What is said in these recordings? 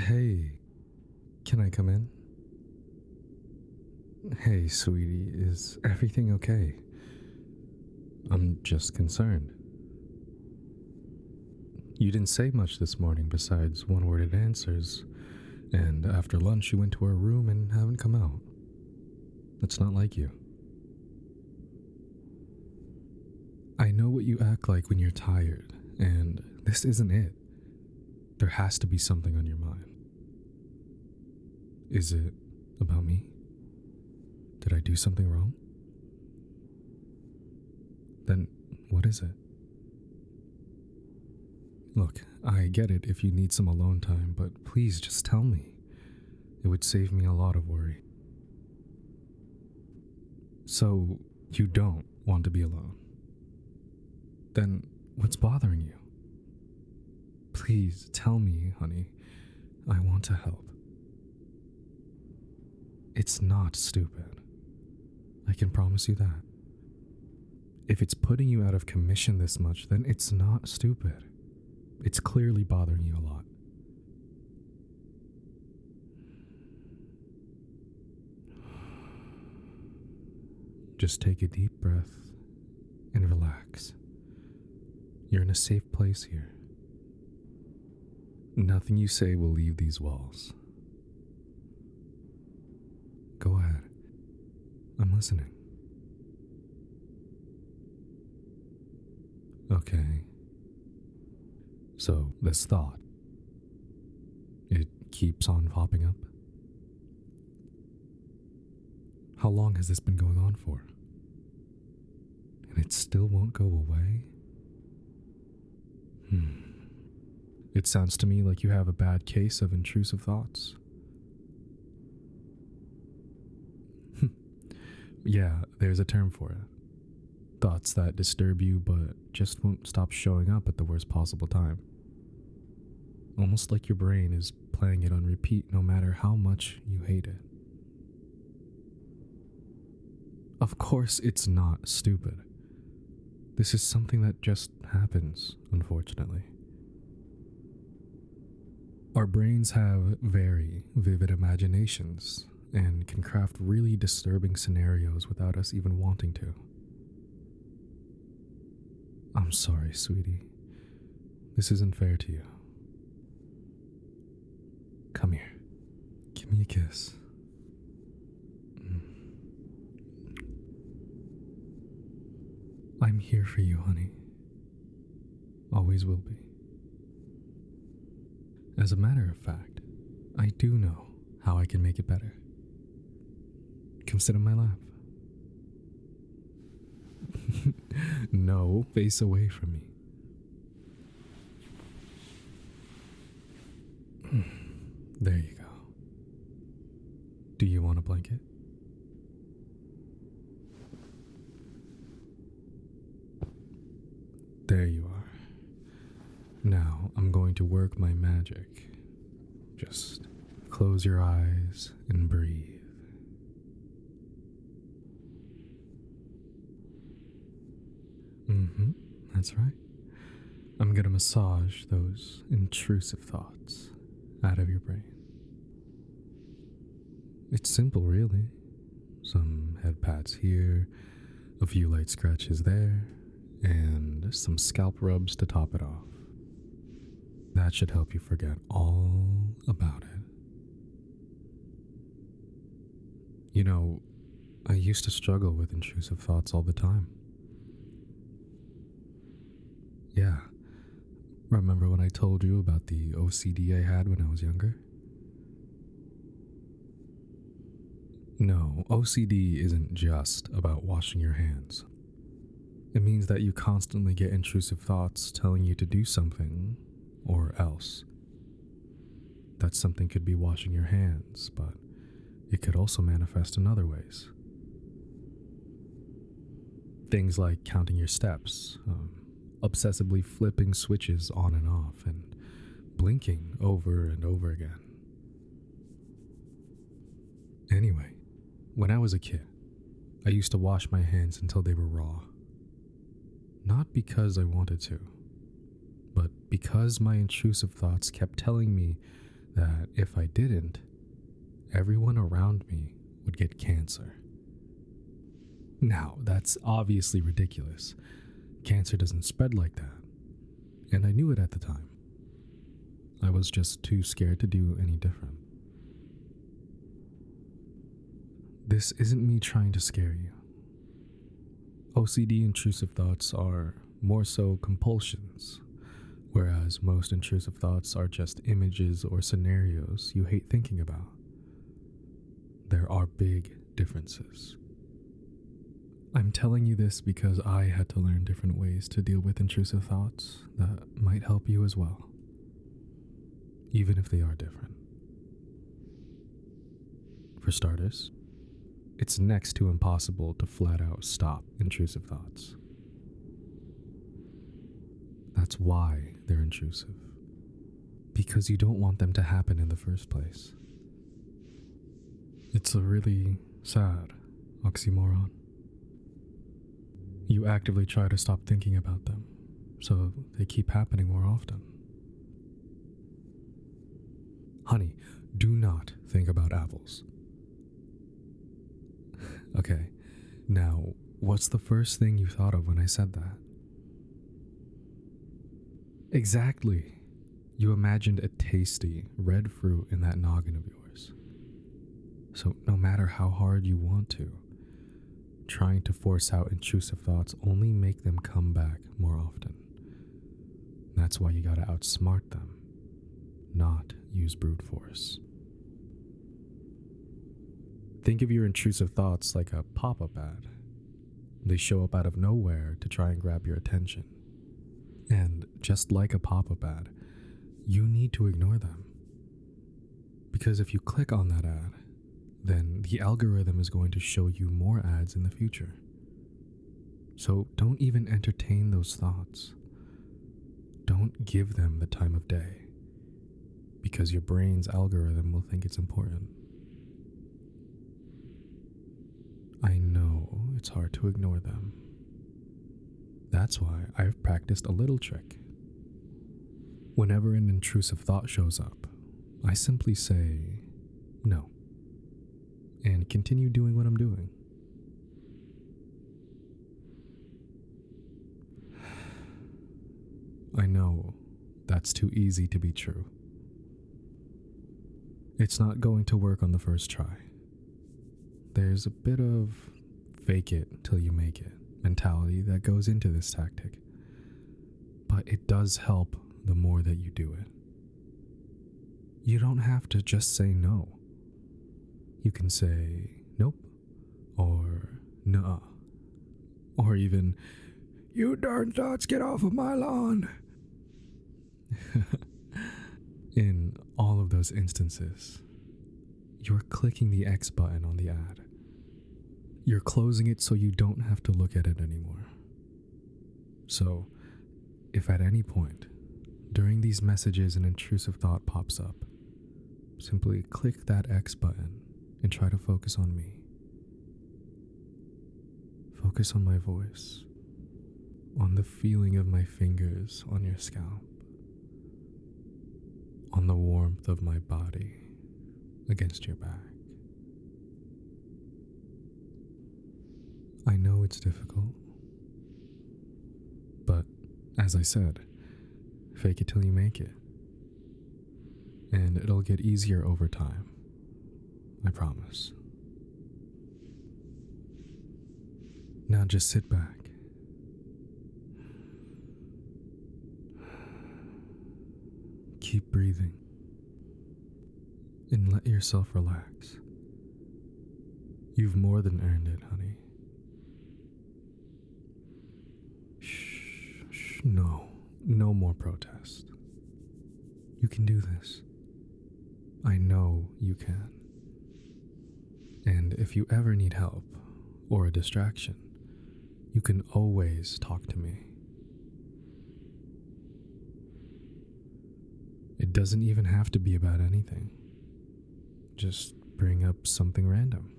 Hey, can I come in? Hey, sweetie, is everything okay? I'm just concerned. You didn't say much this morning besides one-worded answers, and after lunch you went to our room and haven't come out. That's not like you. I know what you act like when you're tired, and this isn't it. There has to be something on your mind. Is it about me? Did I do something wrong? Then what is it? Look, I get it if you need some alone time, but please just tell me. It would save me a lot of worry. So, you don't want to be alone? Then what's bothering you? Please tell me, honey. I want to help. It's not stupid. I can promise you that. If it's putting you out of commission this much, then it's not stupid. It's clearly bothering you a lot. Just take a deep breath and relax. You're in a safe place here. Nothing you say will leave these walls. Go ahead. I'm listening. Okay. So, this thought, it keeps on popping up? How long has this been going on for? And it still won't go away? It sounds to me like you have a bad case of intrusive thoughts. Yeah, there's a term for it. Thoughts that disturb you but just won't stop showing up at the worst possible time. Almost like your brain is playing it on repeat no matter how much you hate it. Of course it's not stupid. This is something that just happens, unfortunately. Our brains have very vivid imaginations and can craft really disturbing scenarios without us even wanting to. I'm sorry, sweetie. This isn't fair to you. Come here. Give me a kiss. I'm here for you, honey. Always will be. As a matter of fact, I do know how I can make it better. Come sit in my lap. No, face away from me. There you go. Do you want a blanket? There you are. Now I'm going to work my magic. Just close your eyes and breathe. That's right. I'm gonna massage those intrusive thoughts out of your brain. It's simple, really. Some head pats here, a few light scratches there, and some scalp rubs to top it off. That should help you forget all about it. You know, I used to struggle with intrusive thoughts all the time. Yeah. Remember when I told you about the OCD I had when I was younger? No, OCD isn't just about washing your hands. It means that you constantly get intrusive thoughts telling you to do something or else. That something could be washing your hands, but it could also manifest in other ways. Things like counting your steps, obsessively flipping switches on and off, and blinking over and over again. Anyway, when I was a kid, I used to wash my hands until they were raw. Not because I wanted to, but because my intrusive thoughts kept telling me that if I didn't, everyone around me would get cancer. Now, that's obviously ridiculous. Cancer doesn't spread like that, and I knew it at the time. I was just too scared to do any different. This isn't me trying to scare you. OCD intrusive thoughts are more so compulsions, whereas most intrusive thoughts are just images or scenarios you hate thinking about. There are big differences. I'm telling you this because I had to learn different ways to deal with intrusive thoughts that might help you as well, even if they are different. For starters, it's next to impossible to flat out stop intrusive thoughts. That's why they're intrusive, because you don't want them to happen in the first place. It's a really sad oxymoron. You actively try to stop thinking about them, so they keep happening more often. Honey, do not think about apples. Okay, now, what's the first thing you thought of when I said that? Exactly. You imagined a tasty red fruit in that noggin of yours. So no matter how hard you want to, trying to force out intrusive thoughts only make them come back more often. That's why you gotta outsmart them, not use brute force. Think of your intrusive thoughts like a pop-up ad. They show up out of nowhere to try and grab your attention. And just like a pop-up ad, you need to ignore them. Because if you click on that ad, then the algorithm is going to show you more ads in the future. So don't even entertain those thoughts. Don't give them the time of day, because your brain's algorithm will think it's important. I know it's hard to ignore them. That's why I've practiced a little trick. Whenever an intrusive thought shows up, I simply say, no, and continue doing what I'm doing. I know that's too easy to be true. It's not going to work on the first try. There's a bit of fake it till you make it mentality that goes into this tactic, but it does help the more that you do it. You don't have to just say no. You can say nope, or nuh-uh, or even, you darn thoughts, get off of my lawn. In all of those instances, you're clicking the X button on the ad. You're closing it so you don't have to look at it anymore. So, if at any point during these messages an intrusive thought pops up, simply click that X button and try to focus on me. Focus on my voice, on the feeling of my fingers on your scalp, on the warmth of my body against your back. I know it's difficult, but as I said, fake it till you make it. And it'll get easier over time. I promise. Now just sit back. Keep breathing. And let yourself relax. You've more than earned it, honey. Shh, no more protest. You can do this. I know you can. And if you ever need help or a distraction, you can always talk to me. It doesn't even have to be about anything. Just bring up something random.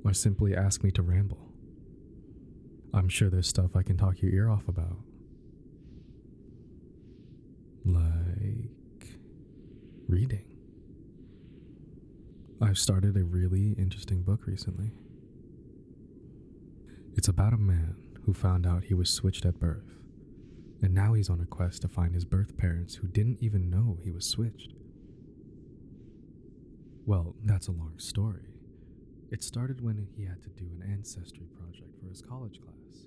Or simply ask me to ramble. I'm sure there's stuff I can talk your ear off about. Like, reading. I've started a really interesting book recently. It's about a man who found out he was switched at birth, and now he's on a quest to find his birth parents who didn't even know he was switched. Well, that's a long story. It started when he had to do an ancestry project for his college class.